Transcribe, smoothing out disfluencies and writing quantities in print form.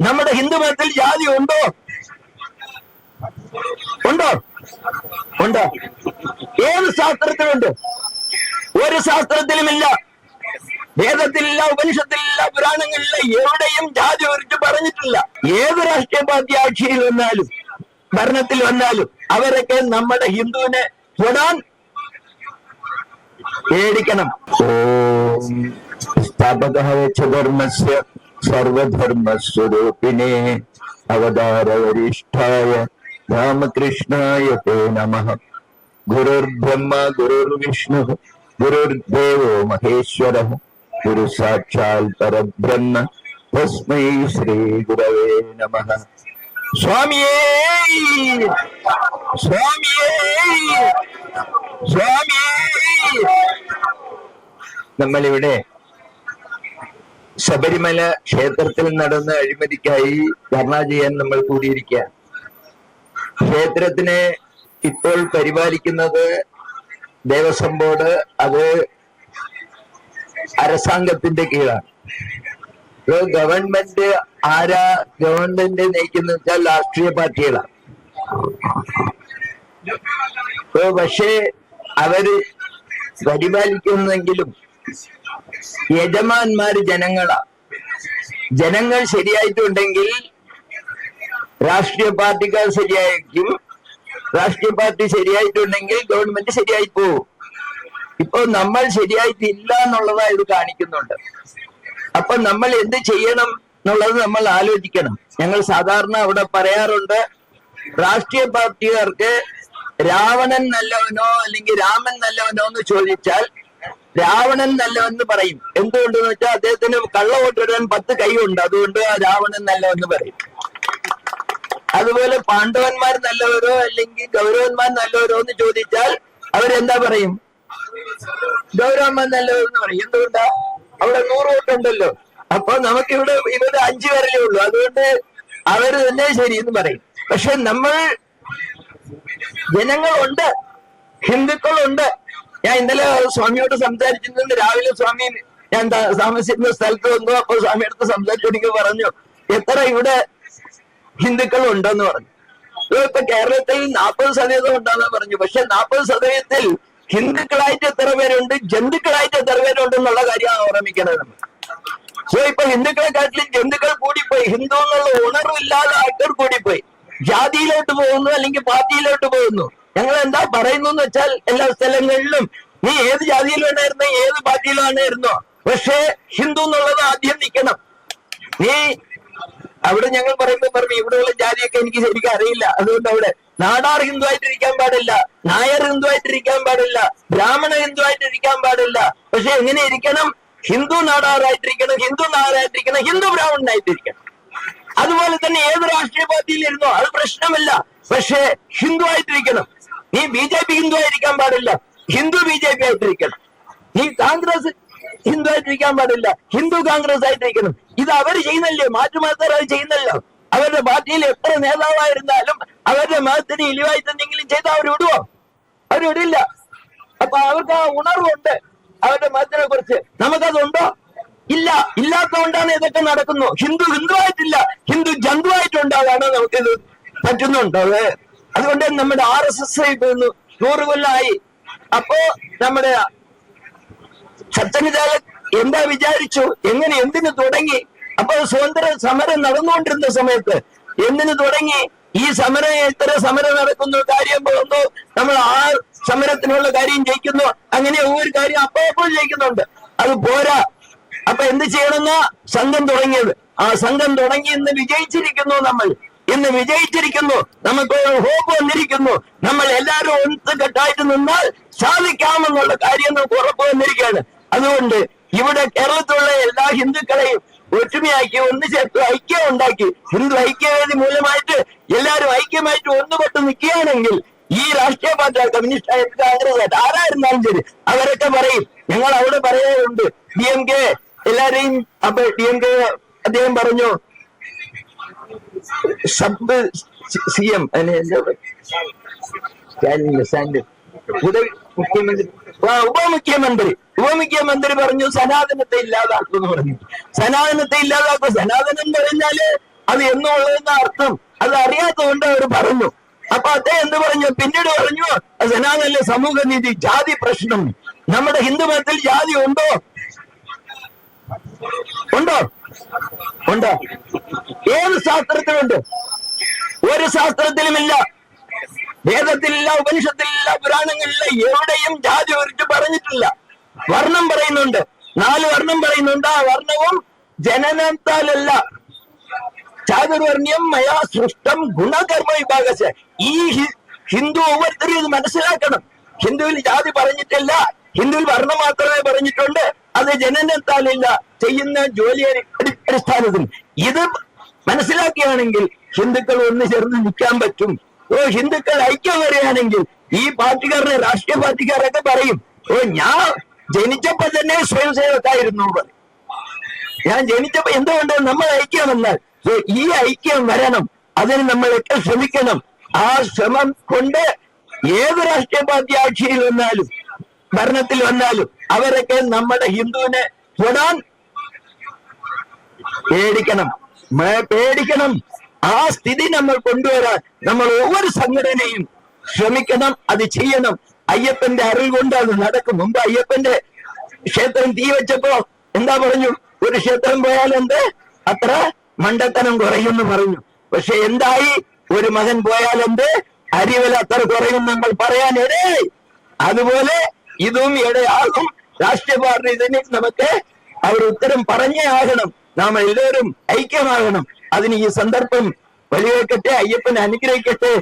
നമ്മുടെ ഹിന്ദുമതത്തിൽ ജാതി ഉണ്ടോ? ഉണ്ടോ? ഉണ്ടോ? ഏത് ശാസ്ത്രത്തിലുണ്ട്? ഒരു ശാസ്ത്രത്തിലുമില്ല, വേദത്തിലില്ല, ഉപനിഷത്തിലില്ല, പുരാണങ്ങളില്ല, എവിടെയും ജാതി കുറിച്ച് പറഞ്ഞിട്ടില്ല. ഏത് രാഷ്ട്രീയ പാർട്ടി ആക്ഷിയിൽ വന്നാലും ഭരണത്തിൽ വന്നാലും അവരൊക്കെ നമ്മുടെ ഹിന്ദുവിനെ തൊടാൻ പേടിക്കണം. ഓം സ്ഥാപകധർമ്മസ്യ സർവധർമ്മസ്വരൂപിണേ അവതാരവരിഷ്ഠായ രാമകൃഷ്ണായ തേ നമഃ. ഗുരുർബ്രഹ്മ ഗുരുർവിഷ്ണു ഗുരുർദേവോ മഹേശ്വരഃ ഗുരു സാക്ഷാൽ പരബ്രഹ്മ തസ്മൈ ശ്രീ ഗുരവേ നമഃ. സ്വാമിയേ സ്വാമിയേ സ്വാമിയേ. നമ്മളിവിടെ ശബരിമല ക്ഷേത്രത്തിൽ നടന്ന അഴിമതിക്കായി ധർണ ചെയ്യാൻ നമ്മൾ കൂടിയിരിക്കുക. ക്ഷേത്രത്തിനെ ഇപ്പോൾ പരിപാലിക്കുന്നത് ദേവസ്വം ബോർഡ്, അത് അരസാംഗത്തിന്റെ കീഴാണ്. ഗവൺമെന്റ് ആരാ ഗവൺമെന്റ് നയിക്കുന്ന വെച്ചാൽ രാഷ്ട്രീയ പാർട്ടികളാണ്. പക്ഷേ അവര് പരിപാലിക്കുന്നെങ്കിലും യജമാന്മാര് ജനങ്ങളാ. ജനങ്ങൾ ശരിയായിട്ടുണ്ടെങ്കിൽ രാഷ്ട്രീയ പാർട്ടിക്കാർ ശരിയായിരിക്കും, രാഷ്ട്രീയ പാർട്ടി ശരിയായിട്ടുണ്ടെങ്കിൽ ഗവൺമെന്റ് ശരിയായി പോകും. ഇപ്പൊ നമ്മൾ ശരിയായിട്ടില്ല എന്നുള്ളതാ ഇത് കാണിക്കുന്നുണ്ട്. അപ്പൊ നമ്മൾ എന്ത് ചെയ്യണം എന്നുള്ളത് നമ്മൾ ആലോചിക്കണം. ഞങ്ങൾ സാധാരണ അവിടെ പറയാറുണ്ട്, രാഷ്ട്രീയ പാർട്ടിക്കാർക്ക് രാവണൻ നല്ലവനോ അല്ലെങ്കിൽ രാമൻ നല്ലവനോ എന്ന് ചോദിച്ചാൽ രാവണൻ നല്ലവെന്ന് പറയും. എന്തുകൊണ്ടെന്ന് വെച്ചാൽ അദ്ദേഹത്തിന് കള്ളവോട്ടിടാൻ 10 കൈയുണ്ട്, അതുകൊണ്ട് രാവണൻ നല്ലവെന്ന് പറയും. അതുപോലെ പാണ്ഡവന്മാർ നല്ലവരോ അല്ലെങ്കിൽ ഗൗരവന്മാർ നല്ലവരോ എന്ന് ചോദിച്ചാൽ അവരെന്താ പറയും? ഗൗരവന്മാർ നല്ലവരെന്ന് പറയും. എന്തുകൊണ്ടാ? അവിടെ 100 വോട്ടുണ്ടല്ലോ. അപ്പൊ നമുക്കിവിടെ 5 പേരല്ലേ ഉള്ളൂ, അതുകൊണ്ട് അവര് തന്നെ ശരി എന്ന് പറയും. പക്ഷെ നമ്മൾ ജനങ്ങളുണ്ട്, ഹിന്ദുക്കളുണ്ട്. ഞാൻ ഇന്നലെ സ്വാമിയോട് സംസാരിച്ചിട്ടുണ്ട്. രാവിലെ സ്വാമി ഞാൻ താമസിക്കുന്ന സ്ഥലത്ത് വന്നു. അപ്പൊ സ്വാമി അടുത്ത് സംസാരിച്ചെനിക്ക് പറഞ്ഞു, എത്ര ഇവിടെ ഹിന്ദുക്കൾ ഉണ്ടെന്ന് പറഞ്ഞു. ഇപ്പൊ കേരളത്തിൽ 40% ഉണ്ടെന്ന് പറഞ്ഞു. പക്ഷെ 40%ത്തിൽ ഹിന്ദുക്കളായിട്ട് എത്ര പേരുണ്ട്, ജന്തുക്കളായിട്ട് എത്ര പേരുണ്ട് എന്നുള്ള കാര്യമാണ് ഓർമ്മിക്കണത് നമ്മൾ. ഇപ്പൊ ഹിന്ദുക്കളെക്കാട്ടിലും ജന്തുക്കൾ കൂടിപ്പോയി. ഹിന്ദു എന്നുള്ള ഉണർവില്ലാതെ ആൾക്കാർ കൂടിപ്പോയി. ജാതിയിലോട്ട് പോകുന്നു അല്ലെങ്കിൽ പാർട്ടിയിലോട്ട് പോകുന്നു. ഞങ്ങൾ എന്താ പറയുന്നു എന്ന് വെച്ചാൽ എല്ലാ സ്ഥലങ്ങളിലും നീ ഏത് ജാതിയിൽ വേണമായിരുന്നോ ഏത് പാർട്ടിയിൽ വേണമായിരുന്നോ, പക്ഷേ ഹിന്ദു എന്നുള്ളത് ആദ്യം നിൽക്കണം. നീ അവിടെ ഞങ്ങൾ പറയുമ്പോ പറഞ്ഞു, ഇവിടെയുള്ള ജാതിയൊക്കെ എനിക്ക് ശരിക്കും അറിയില്ല, അതുകൊണ്ട് അവിടെ നാടാർ ഹിന്ദു ആയിട്ടിരിക്കാൻ പാടില്ല, നായർ ഹിന്ദു ആയിട്ടിരിക്കാൻ പാടില്ല, ബ്രാഹ്മണ ഹിന്ദു ആയിട്ടിരിക്കാൻ പാടില്ല. പക്ഷെ എങ്ങനെ ഇരിക്കണം? ഹിന്ദു നാടാറായിട്ടിരിക്കണം, ഹിന്ദു നായരായിട്ടിരിക്കണം, ഹിന്ദു ബ്രാഹ്മണനായിട്ടിരിക്കണം. അതുപോലെ തന്നെ ഏത് രാഷ്ട്രീയ പാർട്ടിയിൽ ഇരുന്നോ അത് പ്രശ്നമില്ല, പക്ഷേ ഹിന്ദു ആയിട്ടിരിക്കണം. നീ BJP ഹിന്ദു ആയിരിക്കാൻ പാടില്ല, ഹിന്ദു BJP ആയിട്ടിരിക്കണം. നീ കോൺഗ്രസ് ഹിന്ദു ആയിട്ടിരിക്കാൻ പാടില്ല, ഹിന്ദു കോൺഗ്രസ് ആയിട്ടിരിക്കണം. ഇത് അവര് ചെയ്യുന്നല്ലേ, മാറ്റുമാറ്റാർ അത് ചെയ്യുന്നല്ലോ. അവരുടെ പാർട്ടിയിൽ എത്ര നേതാവായിരുന്നാലും അവരുടെ മതത്തിന് ഇലിവായിട്ട് എന്തെങ്കിലും ചെയ്താൽ അവർ വിടുവോ? അവർ വിടില്ല. അപ്പൊ അവർക്ക് ആ ഉണർവുണ്ട് അവരുടെ മതത്തിനെ കുറിച്ച്. നമുക്കതുണ്ടോ? ഇല്ല. ഇല്ലാത്തതുകൊണ്ടാണ് ഇതൊക്കെ നടക്കുന്നു. ഹിന്ദു ഹിന്ദുവായിട്ടില്ല, ഹിന്ദു ജന്തുവായിട്ടുണ്ടാകാണ് നമുക്കിത് പറ്റുന്നുണ്ടോ? അതുകൊണ്ട് നമ്മുടെ RSS 100 കൊല്ലമായി. അപ്പോ നമ്മുടെ സത്യനിതാലൻ എന്താ വിചാരിച്ചു, എങ്ങനെ എന്തിനു തുടങ്ങി? അപ്പൊ സ്വതന്ത്ര സമരം നടന്നുകൊണ്ടിരുന്ന സമയത്ത് എന്തിനു തുടങ്ങി? ഈ സമരം എത്ര സമരം നടക്കുന്നു, കാര്യം പോകുന്നു, നമ്മൾ ആ സമരത്തിനുള്ള കാര്യം ജയിക്കുന്നു, അങ്ങനെ ഒவ்வொரு കാര്യം അപ്പോൾ ജയിക്കുന്നുണ്ട്. അത് പോരാ. അപ്പൊ എന്ത് ചെയ്യണമെന്ന സംഘം തുടങ്ങിയത്. ആ സംഘം തുടങ്ങി ഇന്ന് വിജയിച്ചിരിക്കുന്നു. നമ്മൾ ഇന്ന് വിജയിച്ചിരിക്കുന്നു. നമുക്ക് ഹോപ്പ് വന്നിരിക്കുന്നു. നമ്മൾ എല്ലാവരും ഒത്തുകെട്ടായിട്ട് നിന്നാൽ സാധിക്കാമെന്നുള്ള കാര്യം നമുക്ക് ഉറപ്പ് വന്നിരിക്കുകയാണ്. അതുകൊണ്ട് ഇവിടെ കേരളത്തിലുള്ള എല്ലാ ഹിന്ദുക്കളെയും ഒറ്റുമയാക്കി ഒന്ന് ചേർത്ത് ഐക്യം ഉണ്ടാക്കി ഹിന്ദു ഐക്യവേദി മൂലമായിട്ട് എല്ലാവരും ഐക്യമായിട്ട് ഒന്നുപെട്ട് നിൽക്കുകയാണെങ്കിൽ ഈ രാഷ്ട്രീയ പാർട്ടി കമ്മ്യൂണിസ്റ്റ് ആയിട്ട് കോൺഗ്രസ് ആയിട്ട് ആരായിരുന്നാലും ശരി അവരൊക്കെ പറയും. ഞങ്ങൾ അവിടെ പറയാറുണ്ട് DMK എല്ലാരെയും. അപ്പൊ DMK അദ്ദേഹം പറഞ്ഞു സബ് CM ഉപമുഖ്യമന്ത്രി പറഞ്ഞു സനാതനത്തെ ഇല്ലാതാക്കുമെന്ന് പറഞ്ഞു. സനാതനത്തെ ഇല്ലാതാക്കും. സനാതനം എന്ന് പറഞ്ഞാല് അത് എന്നുള്ളതെന്ന അർത്ഥം അത് അറിയാത്തതുകൊണ്ട് അവർ പറഞ്ഞു. അപ്പൊ അദ്ദേഹം എന്ത് പറഞ്ഞു? പിന്നീട് പറഞ്ഞു സനാതന സമൂഹനീതി, ജാതി പ്രശ്നം. നമ്മുടെ ഹിന്ദു മതത്തിൽ ജാതി ഉണ്ടോ? ഉണ്ടോ? ഉണ്ടോ? ഏത് ശാസ്ത്രത്തിലുണ്ട്? ഒരു ശാസ്ത്രത്തിലുമില്ല. വേദത്തിലില്ല, ഉപനിഷത്തിലില്ല, പുരാണങ്ങളില്ല, എവിടെയും ജാതി കുറിച്ച് പറഞ്ഞിട്ടില്ല. വർണ്ണം പറയുന്നുണ്ട്, 4 വർണ്ണം പറയുന്നുണ്ട്. ആ വർണ്ണവും ജനനത്താലല്ല. ചാതുർവർണ്ണ്യം മയാ സൃഷ്ടം ഗുണകർമ്മ വിഭാഗശ. ഈ ഹിന്ദു ഓരോരുത്തരും ഇത് മനസ്സിലാക്കണം. ഹിന്ദുവിൽ ജാതി പറഞ്ഞിട്ടില്ല, ഹിന്ദുവിൽ വർണ്ണം മാത്രമേ പറഞ്ഞിട്ടുണ്ട്. അത് ജനനത്താലില്ല, ചെയ്യുന്ന ജോലി അടിസ്ഥാനത്തിൽ. ഇത് മനസ്സിലാക്കുകയാണെങ്കിൽ ഹിന്ദുക്കൾ ഒന്ന് ചേർന്ന് നിൽക്കാൻ പറ്റും. ഹിന്ദുക്കൾ ഐക്യം വരികയാണെങ്കിൽ ഈ പാർട്ടിക്കാരുടെ, രാഷ്ട്രീയ പാർട്ടിക്കാരൊക്കെ പറയും, ഞാൻ ജനിച്ചപ്പോ തന്നെ സ്വയം സേവക്കായിരുന്നു. ഞാൻ ജനിച്ചപ്പോ എന്തുകൊണ്ട് നമ്മൾ ഐക്യമെന്നാൽ ഈ ഐക്യം വരണം. അതിന് നമ്മളൊക്കെ ശ്രമിക്കണം. ആ ശ്രമം കൊണ്ട് ഏത് രാഷ്ട്രീയ പാർട്ടി ആட்சிയിൽ വന്നാലും ഭരണത്തിൽ വന്നാലും അവരൊക്കെ നമ്മുടെ ഹിന്ദുവിനെ തൊടാൻ പേടിക്കണം. ആ സ്ഥിതി നമ്മൾ കൊണ്ടുവരാൻ നമ്മൾ ഒவ்வொரு സംഘടനയും ശ്രമിക്കണം. അത് ചെയ്യണം. അയ്യപ്പന്റെ അരുൾ കൊണ്ട് അത് നടക്കും. മുമ്പ് അയ്യപ്പന്റെ ക്ഷേത്രം തീ വെച്ചപ്പോ എന്താ പറഞ്ഞു? ഒരു ക്ഷേത്രം പോയാൽ എന്ത് അത്ര മണ്ടത്തനം കുറയുമെന്ന് പറഞ്ഞു. പക്ഷെ എന്തായി? ഒരു മകൻ പോയാൽ എന്ത് അരിവില അത്ര കുറയും നമ്മൾ പറയാൻ ഇടയായി. അതുപോലെ ഇതും ഇടയാകും. രാഷ്ട്രീയ പാർട്ടി ഇതിന് നമുക്ക് അവർ ഉത്തരം പറഞ്ഞേ ആകണം. നാം എല്ലാവരും ഐക്യമാകണം. അതിന് ഈ സന്ദർഭം വലിയ അയ്യപ്പനെ അനുഗ്രഹിക്കട്ടെ.